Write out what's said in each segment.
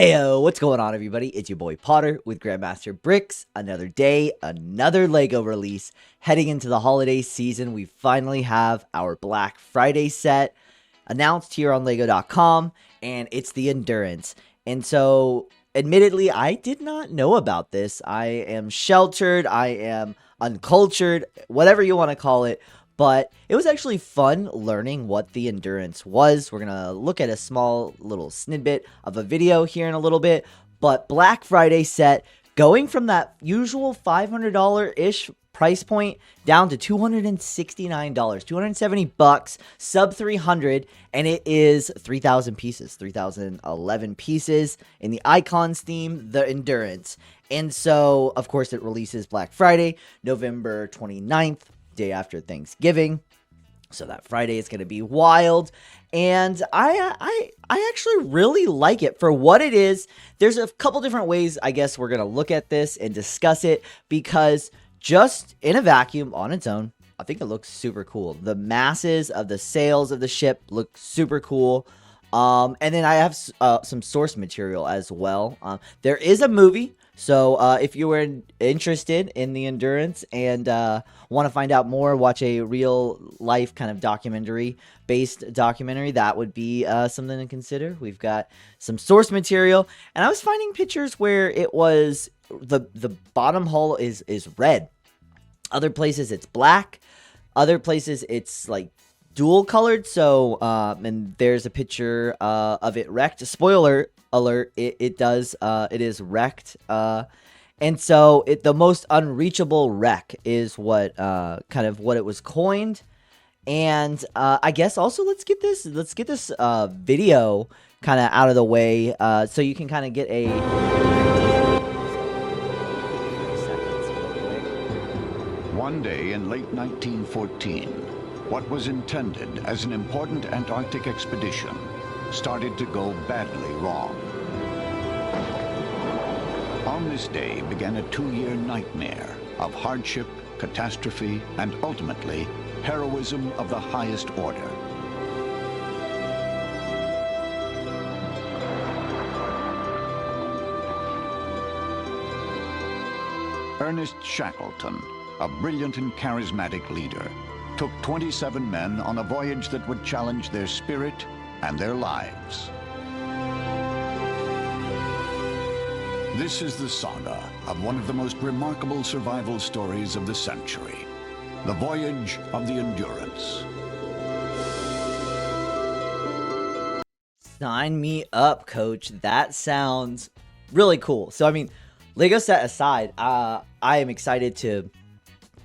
Heyo, what's going on, everybody? It's your boy Potter with grandmasterbricks. Another day, another Lego release. Heading into the holiday season, we finally have our Black Friday set announced here on Lego.com, and it's the Endurance. And so, admittedly, I did not know about this. I am sheltered, I am uncultured, whatever you want to call it. But it was actually fun learning what the Endurance was. We're going to look at a small little snippet of a video here in a little bit. But Black Friday set, going from that usual $500-ish price point down to $269, $270, sub 300, and it is 3,000 pieces, 3,011 pieces in the Icons theme, the Endurance. And so, of course, it releases Black Friday, November 29th. Day after Thanksgiving, so that Friday is going to be wild, and I actually really like it for what it is. There's a couple different ways I guess we're going to look at this and discuss it, because just in a vacuum on its own, I think it looks super cool. The masses of the sails of the ship look super cool. And then I have some source material as well. There is a movie. So if you were interested in the Endurance and want to find out more, watch a real life kind of based documentary, that would be something to consider. We've got some source material, and I was finding pictures where it was the bottom hull is red. Other places it's black. Other places it's like dual colored. So and there's a picture of it wrecked. Spoiler alert, it is wrecked, and so the most unreachable wreck is what kind of what it was coined. And I guess also let's get this video kind of out of the way, so you can kind of get a One day in late 1914, what was intended as an important Antarctic expedition started to go badly wrong. On this day began a 2-year nightmare of hardship, catastrophe, and ultimately, heroism of the highest order. Ernest Shackleton, a brilliant and charismatic leader, took 27 men on a voyage that would challenge their spirit and their lives. This is the saga of one of the most remarkable survival stories of the century, the voyage of the Endurance. Sign me up, coach. That sounds really cool. So, I mean, Lego set aside, I am excited to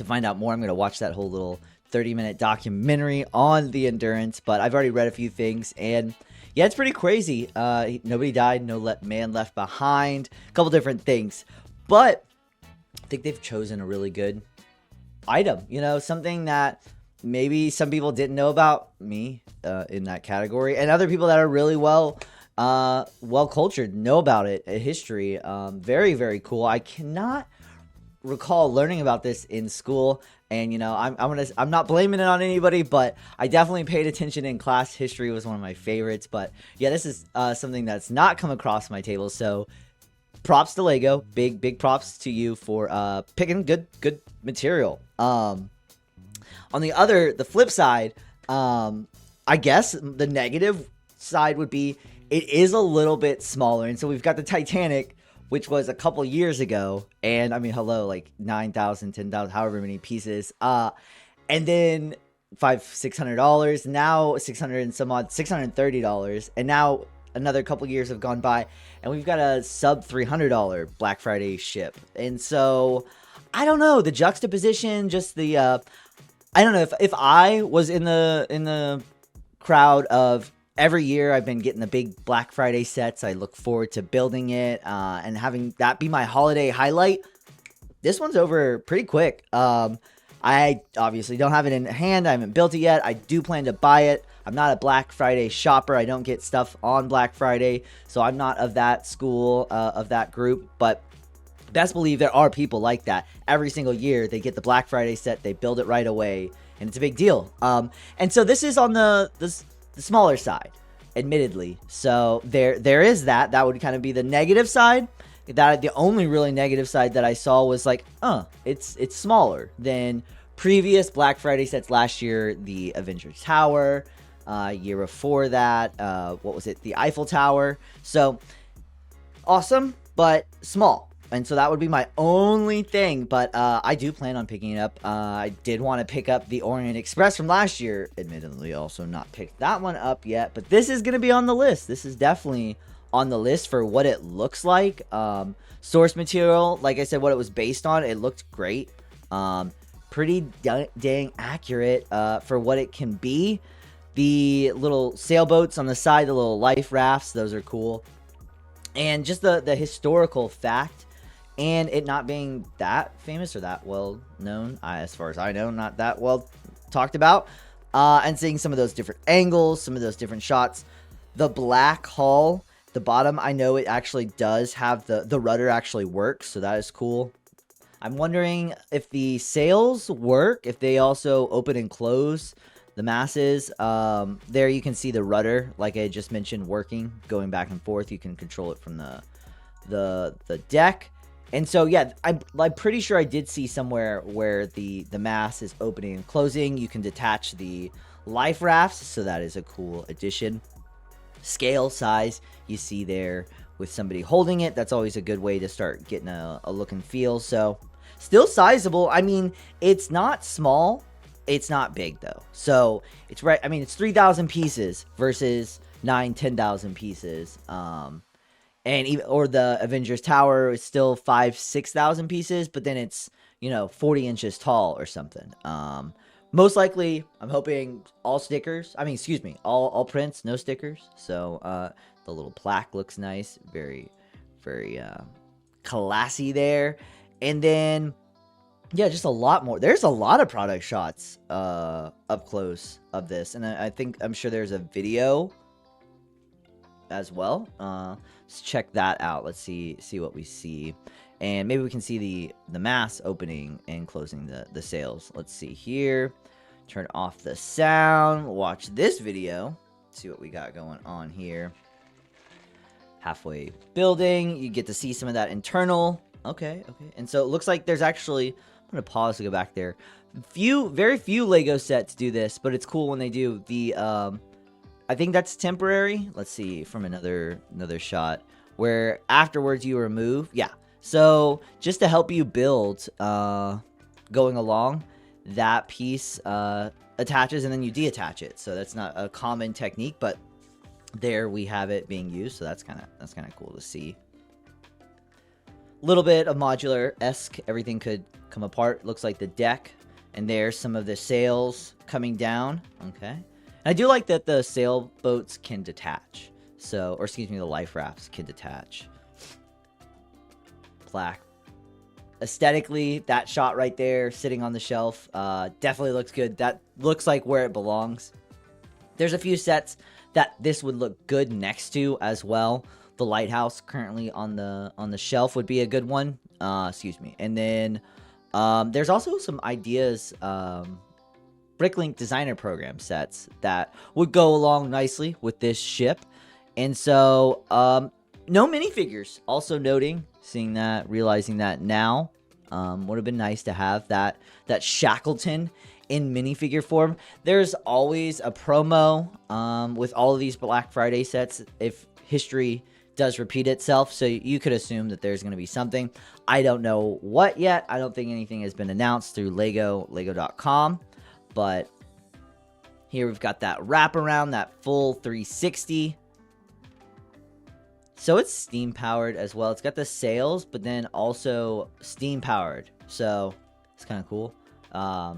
find out more. I'm going to watch that whole little 30-minute documentary on the Endurance, but I've already read a few things, and yeah, it's pretty crazy. Nobody died, no man left behind, a couple different things, but I think they've chosen a really good item, something that maybe some people didn't know about, me in that category, and other people that are really well cultured know about it, history. Very, very cool. I cannot recall learning about this in school, and I'm not blaming it on anybody, but I definitely paid attention in class. History was one of my favorites, but yeah, this is something that's not come across my table, so props to Lego. Big props to you for picking good material. On the flip side, I guess the negative side would be it is a little bit smaller, and so we've got the Titanic, which was a couple years ago, and I mean, hello, like 9,000, 10,000, however many pieces, and then $600, now 600 and some odd, $630, and now another couple years have gone by, and we've got a sub $300 Black Friday ship, and so I don't know, the juxtaposition, just the I don't know if I was in the crowd of every year I've been getting the big Black Friday sets. I look forward to building it and having that be my holiday highlight. This one's over pretty quick. I obviously don't have it in hand. I haven't built it yet. I do plan to buy it. I'm not a Black Friday shopper. I don't get stuff on Black Friday, so I'm not of that school, of that group. But best believe there are people like that. Every single year they get the Black Friday set, they build it right away, and it's a big deal. And so this is on the smaller side. admittedly. So there is that. That would kind of be the negative side. That the only really negative side that I saw was like, it's smaller than previous Black Friday sets last year. The Avengers Tower, year before that, what was it? The Eiffel Tower. So awesome, but small. And so that would be my only thing, but I do plan on picking it up. I did want to pick up the Orient Express from last year. Admittedly, also not picked that one up yet, but this is going to be on the list. This is definitely on the list for what it looks like. Source material, like I said, what it was based on, it looked great. Pretty dang accurate for what it can be. The little sailboats on the side, the little life rafts, those are cool. And just the historical fact, and it not being that famous or that well known, as far as I know, not that well talked about, and seeing some of those different angles, some of those different shots. The black hull, the bottom, I know it actually does have the rudder actually works, so that is cool. I'm wondering if the sails work, if they also open and close the masses. There you can see the rudder, like I just mentioned, working, going back and forth. You can control it from the deck. And so, yeah, I'm pretty sure I did see somewhere where the mast is opening and closing. You can detach the life rafts, so that is a cool addition. Scale size, you see there with somebody holding it. That's always a good way to start getting a look and feel. So, still sizable. I mean, it's not small. It's not big, though. So, it's right. I mean, it's 3,000 pieces versus 10,000 pieces. And even, or the Avengers Tower is still 6,000 pieces, but then it's, 40 inches tall or something. Most likely, I'm hoping all stickers. I mean, excuse me, all prints, no stickers. So the little plaque looks nice, very, very classy there. And then, yeah, just a lot more. There's a lot of product shots up close of this, and I'm sure there's a video as well. Let's check that out. Let's see what we see, and maybe we can see the mass opening and closing the sails. Let's see here. Turn off the sound. Watch this video. See what we got going on here. Halfway building, you get to see some of that internal. Okay. And so it looks like there's actually. I'm gonna pause to go back there. Very few Lego sets do this, but it's cool when they do. I think that's temporary. Let's see from another shot where afterwards you remove. Yeah. So just to help you build, going along, that piece attaches and then you deattach it. So that's not a common technique, but there we have it being used. So that's kind of cool to see. Little bit of modular-esque. Everything could come apart. Looks like the deck, and there's some of the sails coming down. Okay. And I do like that the sailboats can detach. So, or excuse me, the life rafts can detach. Plaque. Aesthetically, that shot right there, sitting on the shelf, definitely looks good. That looks like where it belongs. There's a few sets that this would look good next to as well. The lighthouse currently on the shelf would be a good one. Excuse me. And then there's also some ideas, Bricklink designer program sets that would go along nicely with this ship. And so no minifigures. Also noting, seeing that, realizing that now, would have been nice to have that Shackleton in minifigure form. There's always a promo with all of these Black Friday sets if history does repeat itself, so you could assume that there's going to be something. I don't know what yet. I don't think anything has been announced through lego.com, but here we've got that wraparound, that full 360. So it's steam powered as well. It's got the sails, but then also steam powered, so it's kind of cool. I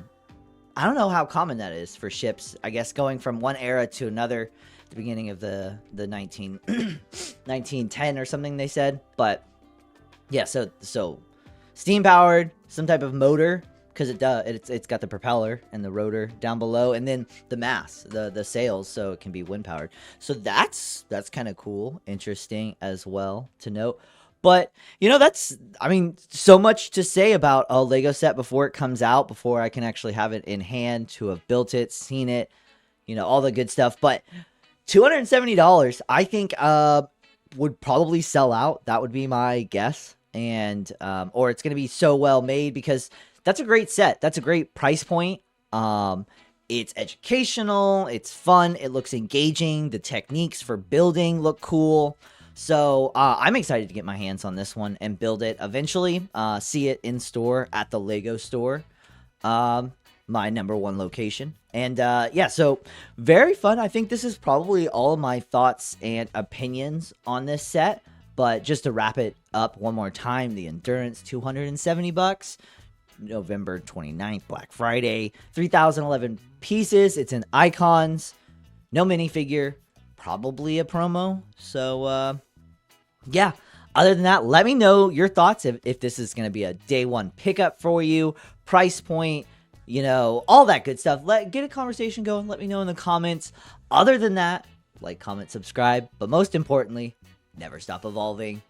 don't know how common that is for ships. I guess going from one era to another. The beginning of the 1910 or something they said, but yeah, so steam powered, some type of motor, because it's got the propeller and the rotor down below, and then the mast, the sails, so it can be wind powered. So that's kind of cool, interesting as well to note. But so much to say about a Lego set before it comes out, before I can actually have it in hand, to have built it, seen it, all the good stuff. But $270, I think, would probably sell out. That would be my guess. And, or it's going to be so well made, because that's a great set. That's a great price point. It's educational. It's fun. It looks engaging. The techniques for building look cool. So, I'm excited to get my hands on this one and build it eventually. See it in store at the Lego store. My #1 location. And yeah, so very fun. I think this is probably all of my thoughts and opinions on this set. But just to wrap it up one more time, the Endurance, $270. November 29th, Black Friday, 3,011 pieces. It's in icons, no minifigure, probably a promo. So yeah, other than that, let me know your thoughts if this is going to be a day one pickup for you, price point, you know, all that good stuff. Get a conversation going. Let me know in the comments. Other than that, like, comment, subscribe, but most importantly, never stop evolving.